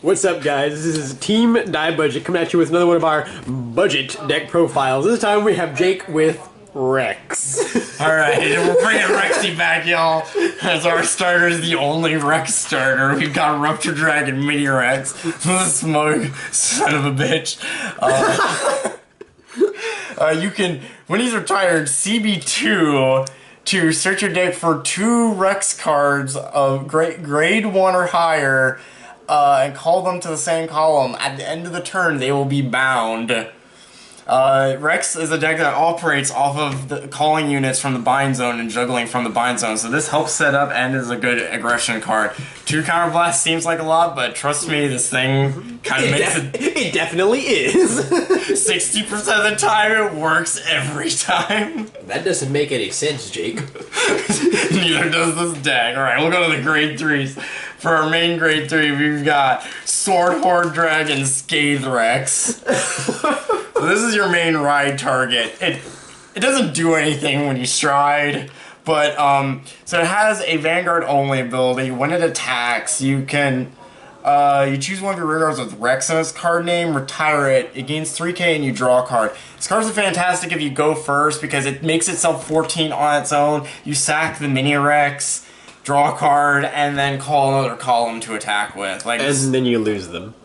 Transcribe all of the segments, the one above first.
What's up, guys? This is Team Die Budget coming at you with another one of our budget deck profiles. This time we have Jake with Rex. Alright, we're bringing Rexy back, y'all. As our starter is the only Rex starter. We've got Rupture Dragon Mini Rex. The smug son of a bitch. You can, when he's retired, CB2 to search your deck for 2 Rex cards of grade 1 or higher and call them to the same column. At the end of the turn, they will be bound. Rex is a deck that operates off of the calling units from the bind zone and juggling from the bind zone, so this helps set up and is a good aggression card. 2 Counterblast seems like a lot, but trust me, this thing kind of makes it... It definitely is. 60% of the time, it works every time. That doesn't make any sense, Jake. Neither does this deck. Alright, we'll go to the grade 3s. For our main grade 3, we've got Sword Horde Dragon Scathe Rex. So this is your main ride target. It doesn't do anything when you stride, but so it has a Vanguard only ability. When it attacks, you can you choose one of your rear guards with Rex in its card name, retire it. It gains 3k and you draw a card. This card's fantastic if you go first because it makes itself 14 on its own. You sack the mini Rex, draw a card, and then call another column to attack with. Like, and then you lose them.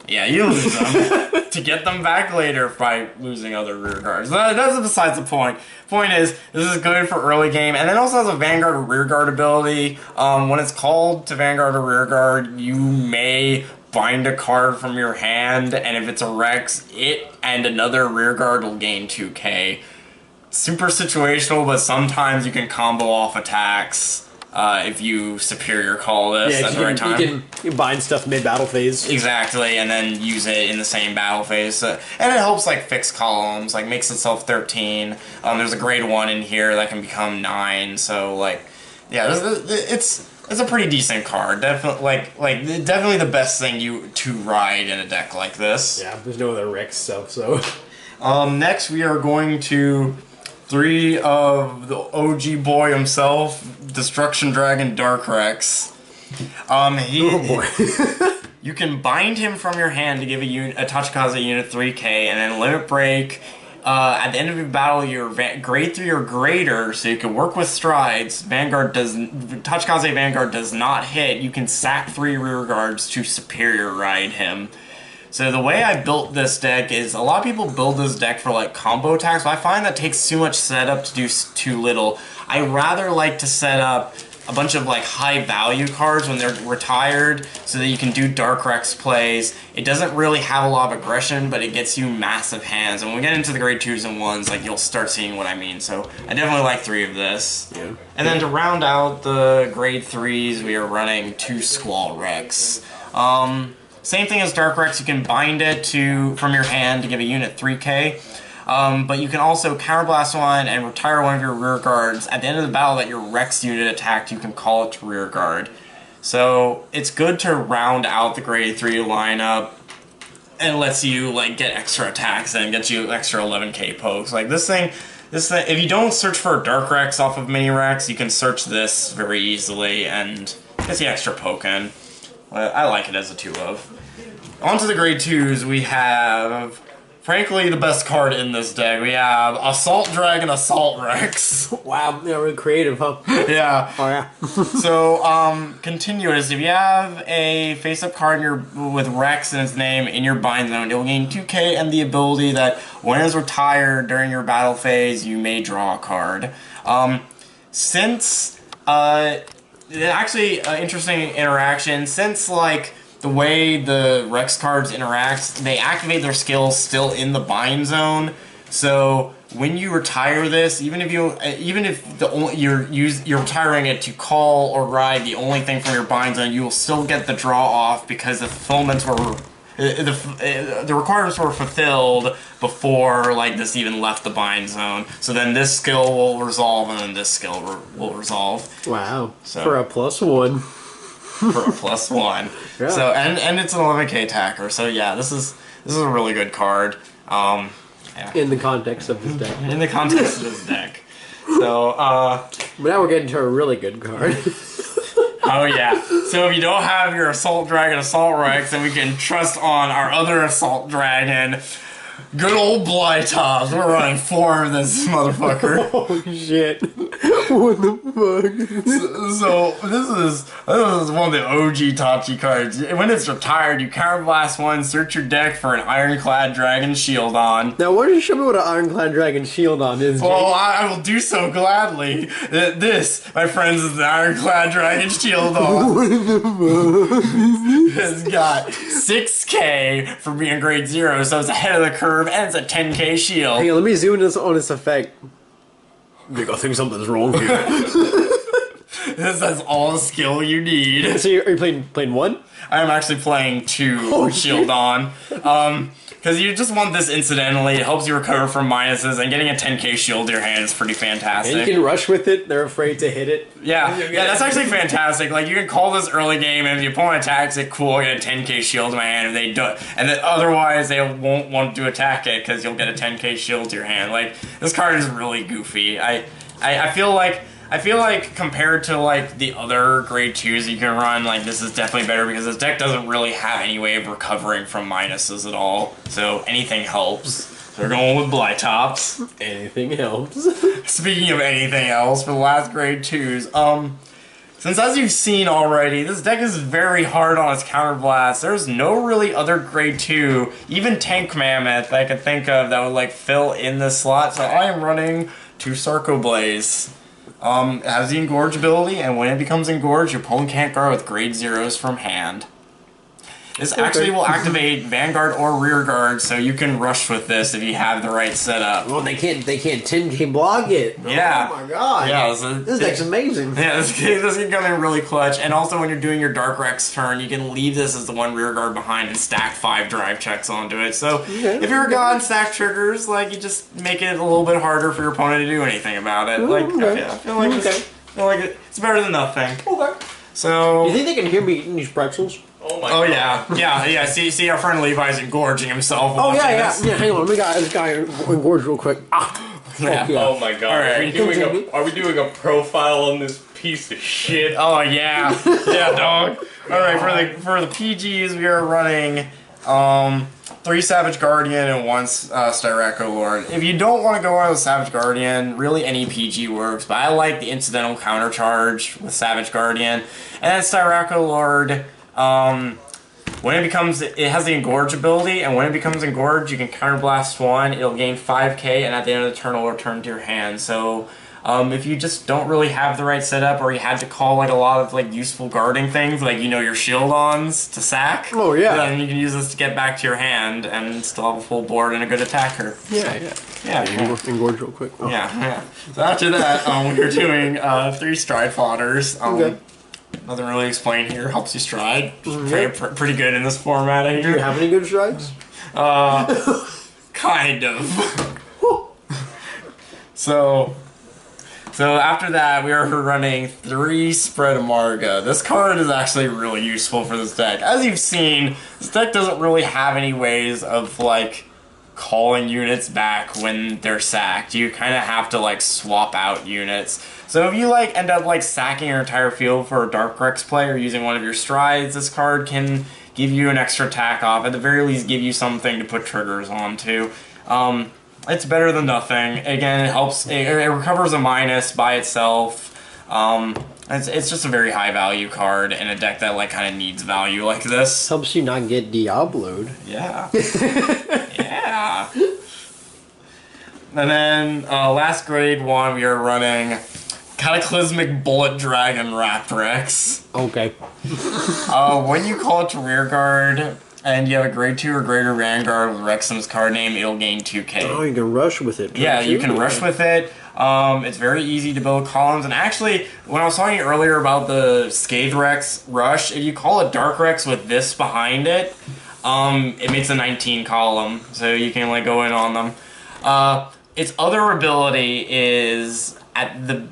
Yeah, you lose them to get them back later by losing other rear guards. That's besides the point. Point is, this is good for early game, and it also has a Vanguard or rear guard ability. When it's called to Vanguard or rear guard, you may bind a card from your hand, and if it's a Rex, it and another rear guard will gain 2k. Super situational, but sometimes you can combo off attacks. If you superior call this at the right time. You can bind stuff mid-battle phase. Exactly, and then use it in the same battle phase. And it helps, like, fix columns, like, makes itself 13. There's a grade 1 in here that can become 9, so, like, yeah, it's a pretty decent card. Definitely the best thing to ride in a deck like this. Yeah, there's no other Rex stuff, so... Next, we are going to... 3 of the OG boy himself, Destruction Dragon Dark Rex. Oh boy. You can bind him from your hand to give a Tachikaze unit 3k, and then limit break. At the end of your battle, you're grade 3 or greater, so you can work with strides. Tachikaze Vanguard does not hit. You can sack 3 rear guards to superior ride him. So the way I built this deck is, a lot of people build this deck for like combo attacks, but I find that takes too much setup to do too little. I rather like to set up a bunch of like high value cards when they're retired so that you can do Dark Rex plays. It doesn't really have a lot of aggression, but it gets you massive hands. And when we get into the grade 2s and 1s, like, you'll start seeing what I mean. So I definitely like 3 of this. Yeah. And then to round out the grade 3s, we are running 2 Squall Rex. Same thing as Dark Rex, you can bind it from your hand to give a unit 3k, but you can also counterblast one and retire one of your rear guards. At the end of the battle that your Rex unit attacked, you can call it to rear guard. So it's good to round out the grade 3 lineup, and lets you like get extra attacks and gets you extra 11k pokes. Like this thing, if you don't search for a Dark Rex off of Mini Rex, you can search this very easily and gets the extra poke in. I like it as a 2 of. On to the grade 2s, we have, frankly, the best card in this deck. We have Assault Dragon Assault Rex. Wow, yeah, really creative, huh? Yeah. Oh, yeah. So, continuous. If you have a face-up card with Rex in its name in your bind zone, it will gain 2k and the ability that when it is retired during your battle phase, you may draw a card. Actually, interesting interaction. Since, like, the way the Rex cards interact, they activate their skills still in the bind zone. So when you retire this, even if you're retiring it to call or ride the only thing from your bind zone, you will still get the draw off because the fulfillments were the requirements were fulfilled before like this even left the bind zone. So then this skill will resolve, and then this skill will resolve. Wow! So, for a +1. For a +1. Yeah. So and it's an 11k attacker. So yeah, this is a really good card. Yeah. In the context of this deck. In the context of this deck. So but now we're getting to a really good card. Oh yeah. So if you don't have your Assault Dragon Assault Rex, then we can trust on our other Assault Dragon. Good old Blytops. We're running 4 of this motherfucker. Oh shit. What the fuck? So this is one of the OG Tachi cards. When it's retired, you counterblast 1, search your deck for an Ironclad Dragon Shield on. Now, why don't you show me what an Ironclad Dragon Shield on is, Jake? Well, I will do so gladly. This, my friends, is the Ironclad Dragon Shield on. What the fuck? It's got 6k for being grade 0, so it's ahead of the curve, and it's a 10k shield. Hang on, let me zoom in on this effect. Jake, I think something's wrong here. This has all the skill you need. So are you playing 1? I'm actually playing 2 shield on. Because you just want this incidentally. It helps you recover from minuses, and getting a 10k shield to your hand is pretty fantastic. And you can rush with it. They're afraid to hit it. Yeah, that's actually fantastic. Like, you can call this early game, and if the opponent attacks it, cool, I get a 10k shield in my hand. If they don't, and then otherwise they won't want to attack it because you'll get a 10k shield to your hand. Like, this card is really goofy. I feel like compared to like the other grade 2s you can run, like this is definitely better because this deck doesn't really have any way of recovering from minuses at all. So anything helps. So we're going with Blytops. Anything helps. Speaking of anything else, for the last grade 2s, since as you've seen already, this deck is very hard on its counterblast. There's no really other grade 2, even Tank Mammoth that I could think of that would like fill in this slot. So I am running 2 Sarco Blaze. It has the Engorge ability, and when it becomes engorged, your opponent can't guard with grade 0s from hand. This actually will activate Vanguard or Rear Guard, so you can rush with this if you have the right setup. Well, they can't 10k block it. Yeah. Oh my god. Yeah, this deck's amazing. Yeah, this can come in really clutch. And also when you're doing your Dark Rex turn, you can leave this as the 1 Rear Guard behind and stack 5 drive checks onto it. So if you're a god and stack triggers, like you just make it a little bit harder for your opponent to do anything about it. Like I feel like it's better than nothing. Okay. So you think they can hear me eating these pretzels? Oh my god. Yeah. See, our friend Levi's engorging himself. Oh yeah. Hang on, let me get this guy engorged real quick. Yeah. Oh my god. Right. Are we doing a profile on this piece of shit? Oh yeah. Yeah, dog. Alright, for the PGs we are running 3 Savage Guardian and 1 Styraco Lord. If you don't want to go on with Savage Guardian, really any PG works, but I like the incidental countercharge with Savage Guardian. And then Styraco Lord, when it has the Engorge ability, and when it becomes Engorged, you can counterblast 1, it'll gain 5k, and at the end of the turn it'll return to your hand. So if you just don't really have the right setup, or you had to call like a lot of like useful guarding things, like your shield-ons to sack, then you can use this to get back to your hand and still have a full board and a good attacker. Yeah. Engorge real quick. Oh. Yeah. So after that, we're doing 3 Stride Fodders. Nothing really explained here. Helps you stride. Pretty good in this format. Do you have any good strides? Kind of. So after that, we are running 3 Spread Amarga. This card is actually really useful for this deck. As you've seen, this deck doesn't really have any ways of like calling units back when they're sacked. You kind of have to like swap out units. So if you like end up like sacking your entire field for a Dark Rex play or using one of your strides, this card can give you an extra attack off. At the very least, give you something to put triggers onto. It's better than nothing. Again, it helps. It recovers a minus by itself. It's just a very high value card in a deck that like kind of needs value like this. Helps you not get Diablo'd. Yeah. Yeah. And then last grade 1, we are running Cataclysmic Bullet Dragon Raptrex. Okay. When you call it to rear guard and you have a grade 2 or greater Vanguard with Wrexham's card name, it'll gain 2k. Oh, you can rush with it. Yeah, you can rush with it. It's very easy to build columns. And actually, when I was talking earlier about the Scathe Rex rush, if you call it Dark Rex with this behind it, it makes a 19 column. So you can like go in on them. Its other ability is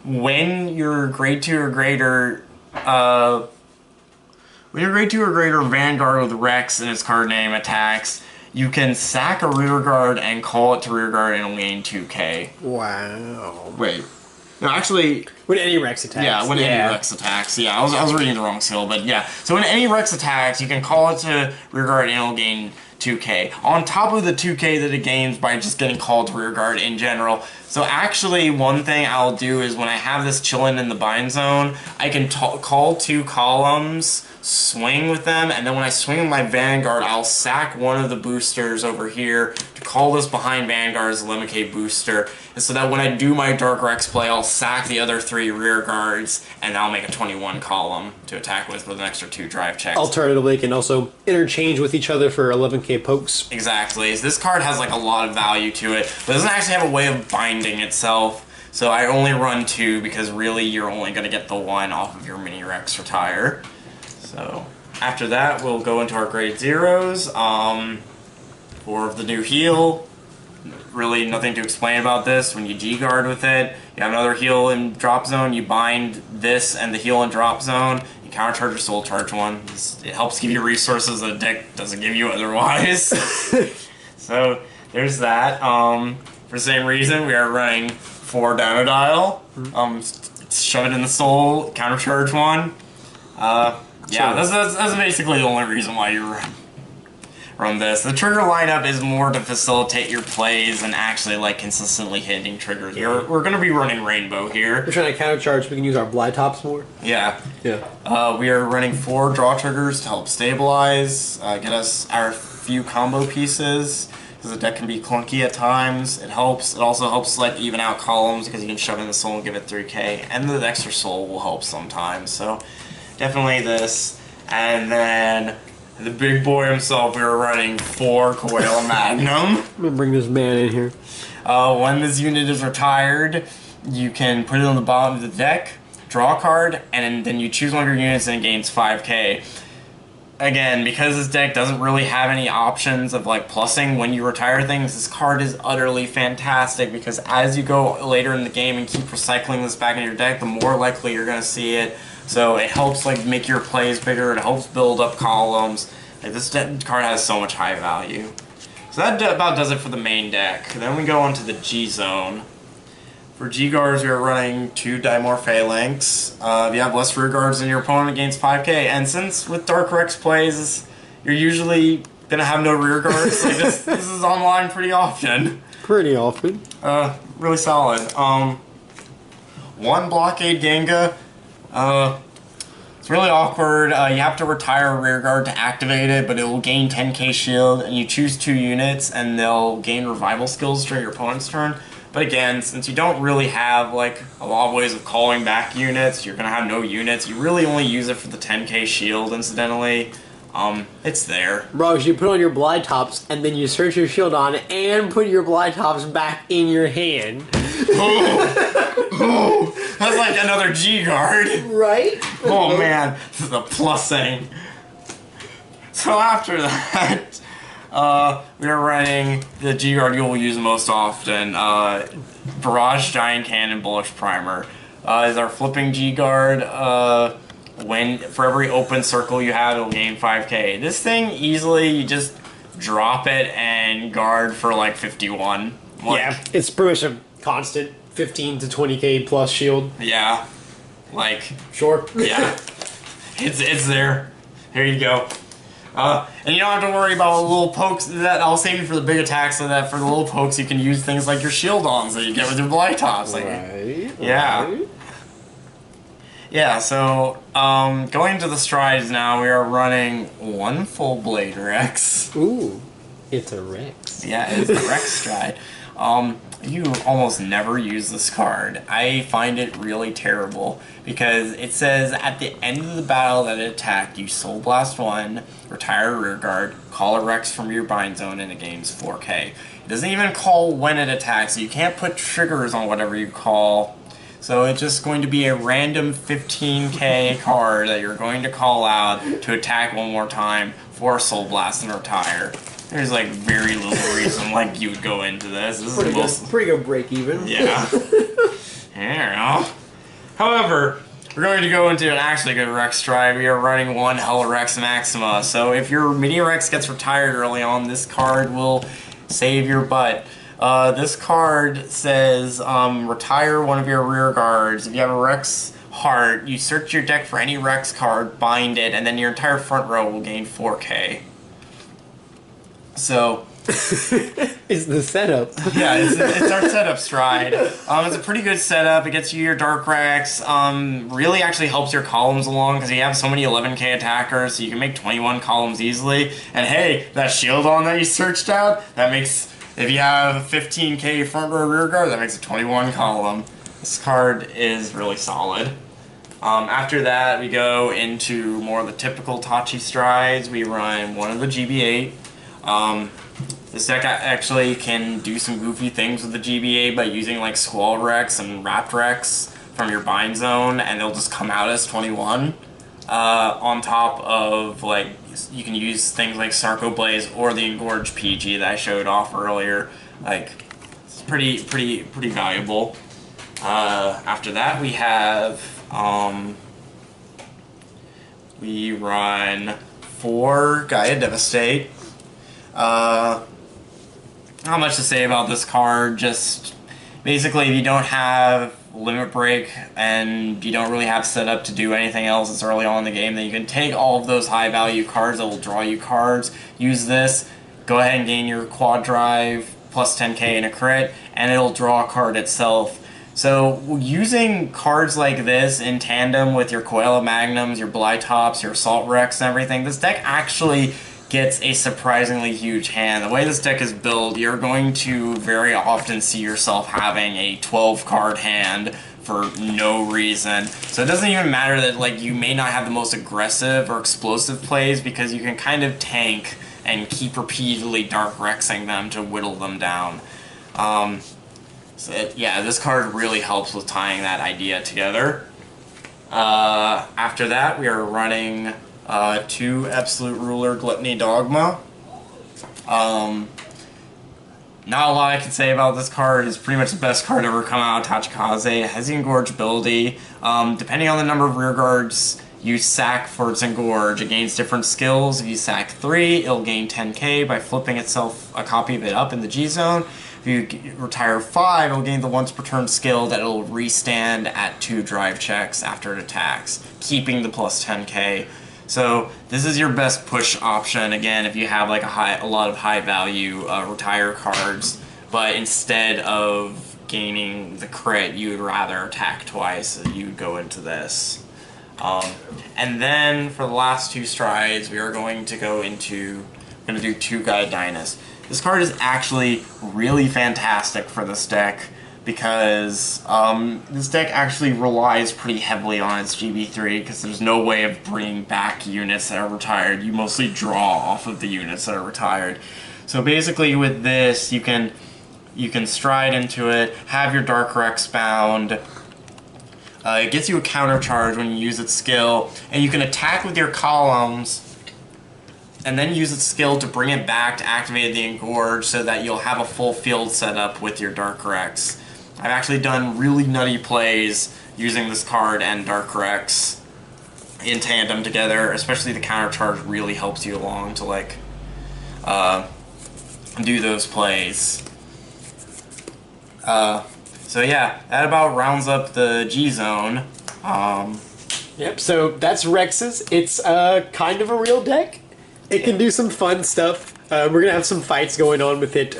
when your grade 2 or greater Vanguard with Rex and its card name attacks, you can sack a rear guard and call it to rear guard and it'll gain 2k. Wow. Wait. No, actually... When any Rex attacks. Yeah, when any Rex attacks. Yeah, I was reading the wrong skill, but yeah. So when any Rex attacks, you can call it to rearguard and it'll gain 2k. On top of the 2k that it gains by just getting called to rearguard in general. So actually, one thing I'll do is when I have this chilling in the bind zone, I can call 2 columns, swing with them, and then when I swing with my Vanguard, I'll sack one of the boosters over here to call this behind Vanguard's Limit booster, and so that when I do my Dark Rex play, I'll sack the other 3 rear guards, and I'll make a 21 column to attack with an extra 2 drive checks. Alternatively, it can also interchange with each other for 11k pokes. Exactly. So this card has like a lot of value to it, but it doesn't actually have a way of binding itself. So I only run 2 because really you're only going to get the 1 off of your Mini Rex retire. So after that, we'll go into our grade 0s. For the new heal, really nothing to explain about this. When you G-guard with it, you have another heal in drop zone, you bind this and the heal in drop zone, you countercharge your soul charge 1. It helps give you resources that the deck doesn't give you otherwise. So there's that. For the same reason, we are running 4 Dynodial. Shove it in the soul, countercharge 1. Yeah, that's basically the only reason why you run this. The trigger lineup is more to facilitate your plays and actually like consistently hitting triggers. We're going to be running Rainbow here. We're trying to countercharge so we can use our Blytops more. Yeah. Yeah. We are running 4 draw triggers to help stabilize, get us our few combo pieces, because the deck can be clunky at times. It helps. It also helps like even out columns because you can shove in the soul and give it 3k, and the extra soul will help sometimes. So definitely this. And then the big boy himself, we were running 4 Coil Magnum. I'm gonna bring this man in here. When this unit is retired, you can put it on the bottom of the deck, draw a card, and then you choose one of your units and it gains 5k. Again, because this deck doesn't really have any options of like plussing when you retire things, this card is utterly fantastic because as you go later in the game and keep recycling this back in your deck, the more likely you're going to see it. So it helps like make your plays bigger, it helps build up columns. Like, this card has so much high value. So that about does it for the main deck. Then we go on to the G zone. For G-guards, we are running 2 Dimorph Phalanx. If you have less rear guards than your opponent, it gains 5k. And since with Dark Rex plays, you're usually going to have no rear guards, like this is online pretty often. Pretty often. Really solid. 1 Blockade Genga. It's really awkward. You have to retire a rear guard to activate it, but it will gain 10k shield, and you choose 2 units, and they'll gain revival skills during your opponent's turn. But again, since you don't really have like a lot of ways of calling back units, you're gonna have no units. You really only use it for the 10k shield, incidentally. It's there. Bro, you put on your Blytops and then you search your shield on and put your Blytops back in your hand. Oh, that's like another G guard. Right? Oh man, this is a plussing. So after that, we are running the G guard you will use most often. Barrage Giant Cannon Bullish Primer is our flipping G guard. When for every open circle you have, it'll gain 5k. This thing easily you just drop it and guard for like 51. Yeah, it's pretty much a constant 15 to 20k plus shield. Yeah, like Sure. yeah, it's there. Here you go. And you don't have to worry about little pokes. That I'll save you for the big attacks, so that for the little pokes you can use things like your shield ons that you get with your Blytops. Like, Right. yeah. Right. Yeah, so going to the strides now, we are running 1 full Blade Rex. Ooh, it's a Rex. Yeah, it's a Rex stride. You almost never use this card. I find it really terrible because it says at the end of the battle that it attacked, you Soul Blast 1, retire a rear guard, call a Rex from your bind zone, and it gains 4k. It doesn't even call when it attacks, so you can't put triggers on whatever you call. So it's just going to be a random 15k card that you're going to call out to attack one more time for a Soul Blast and retire. There's like very little reason like you would go into this. This is Pretty good break even. Yeah. Yeah. However, we're going to go into an actually good Rex stride. We are running 1 Hell Rex Maxima. So if your Mini Rex gets retired early on, this card will save your butt. This card says retire one of your rear guards. If you have a Rex heart, you search your deck for any Rex card, bind it, and then your entire front row will gain 4K. So... Is the setup. Yeah, it's our setup stride. It's a pretty good setup. It gets you your Dark Rex. Really actually helps your columns along because you have so many 11k attackers, so you can make 21 columns easily. And hey, that shield on that you searched out, that makes, if you have 15k front row rear guard, that makes a 21 column. This card is really solid. After that, we go into more of the typical Tachi strides. We run one of the GB8. This deck actually can do some goofy things with the GBA by using like Squall Rex and Wrapped Rex from your bind zone, and they'll just come out as 21. On top of, like, you can use things like Sarco Blaze or the Engorged PG that I showed off earlier. Like, it's pretty valuable. After that, we have we run 4 Gaia Devastate. Not much to say about this card, just basically if you don't have Limit Break and you don't really have set up to do anything else, it's early on in the game, then you can take all of those high value cards that will draw you cards, use this, go ahead and gain your Quad Drive plus 10k and a crit, and it'll draw a card itself. So using cards like this in tandem with your Koala Magnums, your Blytops, your Assault Rex and everything, this deck actually gets a surprisingly huge hand. The way this deck is built, you're going to very often see yourself having a 12 card hand for no reason. So it doesn't even matter that, like, you may not have the most aggressive or explosive plays, because you can kind of tank and keep repeatedly Dark Rexing them to whittle them down. Yeah, this card really helps with tying that idea together. After that, we are running 2 Absolute Ruler Gluttony Dogma. Not a lot I can say about this card. It's pretty much the best card ever come out of Tachikaze. It has the Engorge ability. Depending on the number of rear guards you sack for its Engorge, it gains different skills. If you sack 3, it'll gain 10k by flipping itself a copy of it up in the G zone. If you retire 5, it'll gain the once per turn skill that it'll restand at 2 drive checks after it attacks, keeping the plus 10k. So this is your best push option, again, if you have like a lot of high value retire cards, but instead of gaining the crit, you would rather attack twice, so you would go into this. And then for the last 2 strides, we are going to go into, we're going to do 2 Gaia Dynast. This card is actually really fantastic for this deck, because this deck actually relies pretty heavily on its GB3, because there's no way of bringing back units that are retired. You mostly draw off of the units that are retired. So basically with this, you can stride into it, have your Dark Rex bound. It gets you a counter charge when you use its skill, and you can attack with your columns and then use its skill to bring it back to activate the Engorge, so that you'll have a full field setup with your Dark Rex. I've actually done really nutty plays using this card and Dark Rex in tandem together, especially the counter charge really helps you along to, like, do those plays. So yeah, that about rounds up the G zone. Yep, so that's Rex's. It's kind of a real deck. It can do some fun stuff. We're going to have some fights going on with it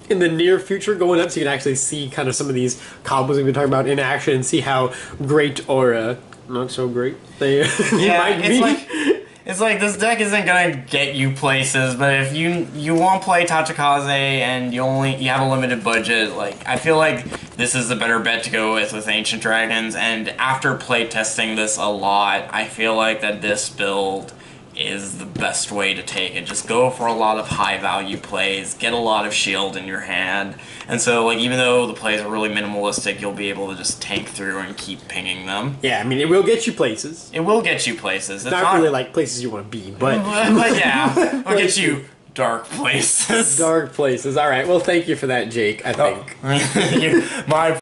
in the near future going up, so you can actually see kind of some of these combos we've been talking about in action and see how great or not so great they might be. It's like this deck isn't going to get you places, but if you want to play Tachikaze and you have a limited budget, like, I feel like this is the better bet to go with Ancient Dragons, and after playtesting this a lot, I feel like that this build is the best way to take it. Just go for a lot of high value plays, get a lot of shield in your hand, and so, like, even though the plays are really minimalistic, you'll be able to just tank through and keep pinging them. Yeah, I mean, it will get you places. It will get you places. It's not really like places you want to be, but yeah, it'll get you dark places. Dark places. All right. Well, thank you for that, Jake. I think my